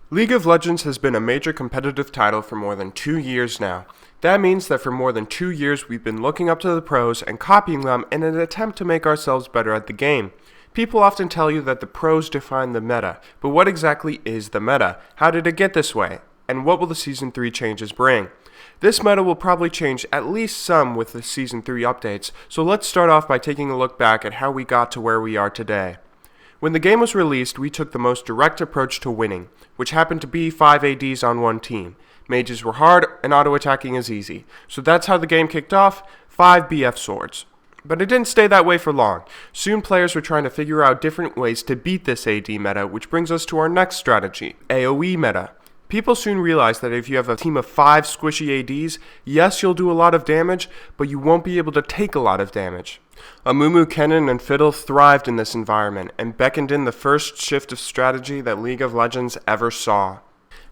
League of Legends has been a major competitive title for more than 2 years now. That means that for more than 2 years we've been looking up to the pros and copying them in an attempt to make ourselves better at the game. People often tell you that the pros define the meta, but what exactly is the meta? How did it get this way? And what will the Season 3 changes bring? This meta will probably change at least some with the Season 3 updates, so let's start off by taking a look back at how we got to where we are today. When the game was released, we took the most direct approach to winning, which happened to be 5 ADs on one team. Mages were hard, and auto-attacking is easy. So that's how the game kicked off, 5 BF swords. But it didn't stay that way for long. Soon players were trying to figure out different ways to beat this AD meta, which brings us to our next strategy, Aoe Meta. People soon realized that if you have a team of 5 squishy ADs, yes, you'll do a lot of damage, but you won't be able to take a lot of damage. Amumu, Kennen, and Fiddle thrived in this environment and beckoned in the first shift of strategy that League of Legends ever saw.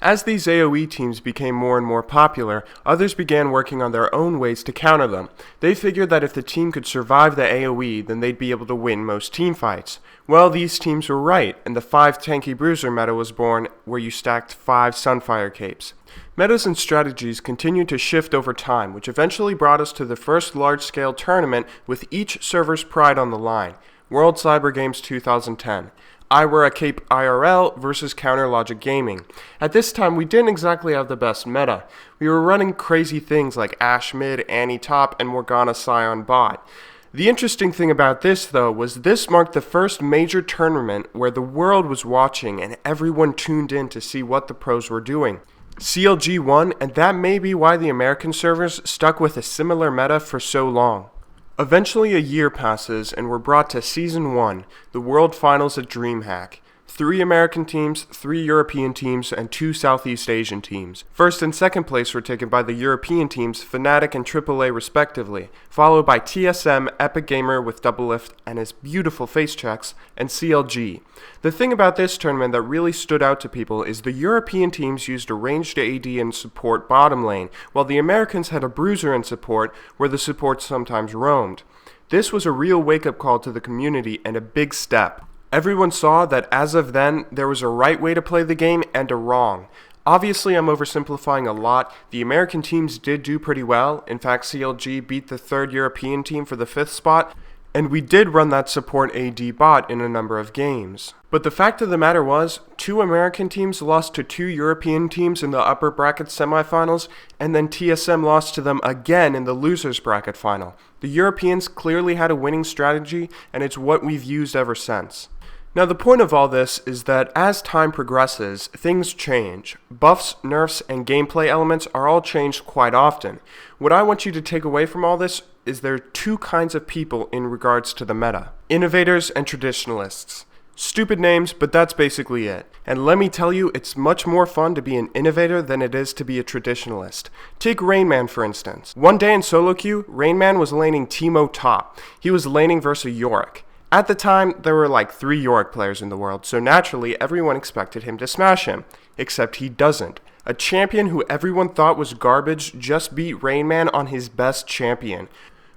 As these AoE teams became more and more popular, others began working on their own ways to counter them. They figured that if the team could survive the AoE, then they'd be able to win most teamfights. Well, these teams were right, and the 5 tanky bruiser meta was born, where you stacked 5 Sunfire capes. Metas and strategies continued to shift over time, which eventually brought us to the first large-scale tournament with each server's pride on the line, World Cyber Games 2010. I Wear a Cape IRL versus Counter Logic Gaming. At this time, we didn't exactly have the best meta. We were running crazy things like Ashe mid, Annie top, and Morgana Scion bot. The interesting thing about this, though, was this marked the first major tournament where the world was watching and everyone tuned in to see what the pros were doing. CLG won, and that may be why the American servers stuck with a similar meta for so long. Eventually a year passes and we're brought to Season 1, the World Finals at DreamHack. 3 American teams, 3 European teams, and 2 Southeast Asian teams. First and second place were taken by the European teams, Fnatic and AAA respectively, followed by TSM, Epic Gamer with Doublelift and his beautiful face checks, and CLG. The thing about this tournament that really stood out to people is the European teams used a ranged AD in support bottom lane, while the Americans had a bruiser in support, where the support sometimes roamed. This was a real wake-up call to the community and a big step. Everyone saw that as of then, there was a right way to play the game and a wrong. Obviously, I'm oversimplifying a lot. The American teams did do pretty well. In fact, CLG beat the 3rd European team for the 5th spot, and we did run that support AD bot in a number of games. But the fact of the matter was, 2 American teams lost to 2 European teams in the upper bracket semifinals, and then TSM lost to them again in the losers bracket final. The Europeans clearly had a winning strategy, and it's what we've used ever since. Now the point of all this is that as time progresses, things change. Buffs, nerfs, and gameplay elements are all changed quite often. What I want you to take away from all this is there are 2 kinds of people in regards to the meta. Innovators and traditionalists. Stupid names, but that's basically it. And let me tell you, it's much more fun to be an innovator than it is to be a traditionalist. Take Rain Man for instance. One day in solo queue, Rain Man was laning Teemo top. He was laning versus Yorick. At the time, there were like 3 Yorick players in the world, so naturally everyone expected him to smash him. Except he doesn't. A champion who everyone thought was garbage just beat Rain Man on his best champion.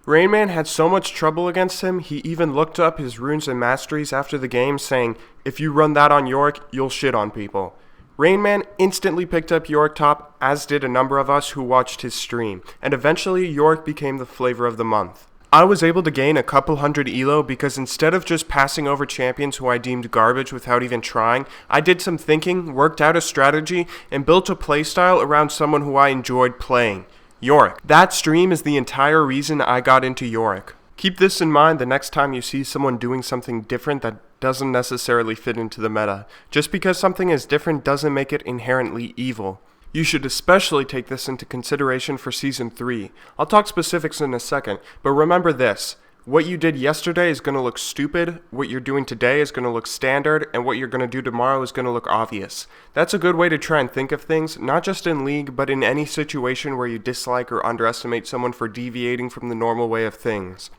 Rain Man had so much trouble against him, he even looked up his runes and masteries after the game saying, if you run that on Yorick, you'll shit on people. Rain Man instantly picked up Yorick top, as did a number of us who watched his stream, and eventually Yorick became the flavor of the month. I was able to gain a couple hundred elo because instead of just passing over champions who I deemed garbage without even trying, I did some thinking, worked out a strategy, and built a playstyle around someone who I enjoyed playing, Yorick. That stream is the entire reason I got into Yorick. Keep this in mind the next time you see someone doing something different that doesn't necessarily fit into the meta. Just because something is different doesn't make it inherently evil. You should especially take this into consideration for Season 3. I'll talk specifics in a second, but remember this. What you did yesterday is going to look stupid, what you're doing today is going to look standard, and what you're going to do tomorrow is going to look obvious. That's a good way to try and think of things, not just in League, but in any situation where you dislike or underestimate someone for deviating from the normal way of things.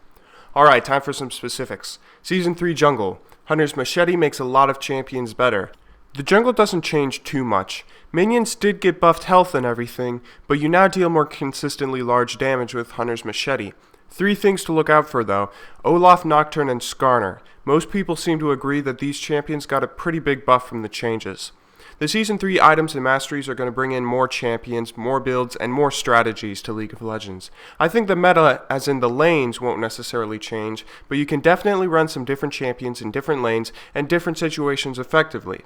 Alright, time for some specifics. Season 3 Jungle. Hunter's Machete makes a lot of champions better. The jungle doesn't change too much. Minions did get buffed health and everything, but you now deal more consistently large damage with Hunter's Machete. 3 things to look out for though: Olaf, Nocturne, and Skarner. Most people seem to agree that these champions got a pretty big buff from the changes. The Season 3 items and masteries are going to bring in more champions, more builds, and more strategies to League of Legends. I think the meta, as in the lanes, won't necessarily change, but you can definitely run some different champions in different lanes and different situations effectively.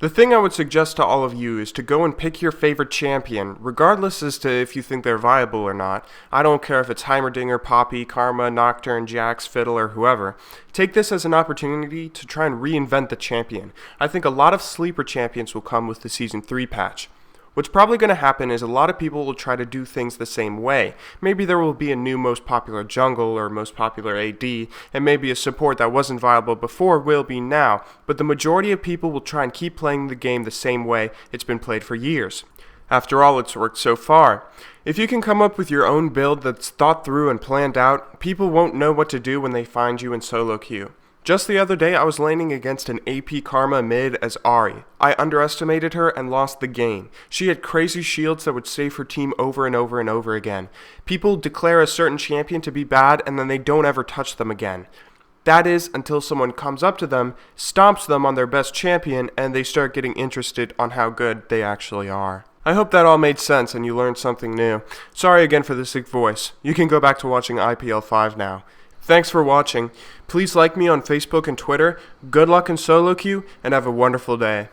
The thing I would suggest to all of you is to go and pick your favorite champion, regardless as to if you think they're viable or not. I don't care if it's Heimerdinger, Poppy, Karma, Nocturne, Jax, Fiddle, or whoever. Take this as an opportunity to try and reinvent the champion. I think a lot of sleeper champions will come with the Season 3 patch. What's probably going to happen is a lot of people will try to do things the same way. Maybe there will be a new most popular jungle or most popular AD, and maybe a support that wasn't viable before will be now, but the majority of people will try and keep playing the game the same way it's been played for years. After all, it's worked so far. If you can come up with your own build that's thought through and planned out, people won't know what to do when they find you in solo queue. Just the other day, I was laning against an AP Karma mid as Aoe. I underestimated her and lost the game. She had crazy shields that would save her team over and over and over again. People declare a certain champion to be bad and then they don't ever touch them again. That is until someone comes up to them, stomps them on their best champion, and they start getting interested on how good they actually are. I hope that all made sense and you learned something new. Sorry again for the sick voice. You can go back to watching IPL 5 now. Thanks for watching. Please like me on Facebook and Twitter. Good luck in solo queue, and have a wonderful day.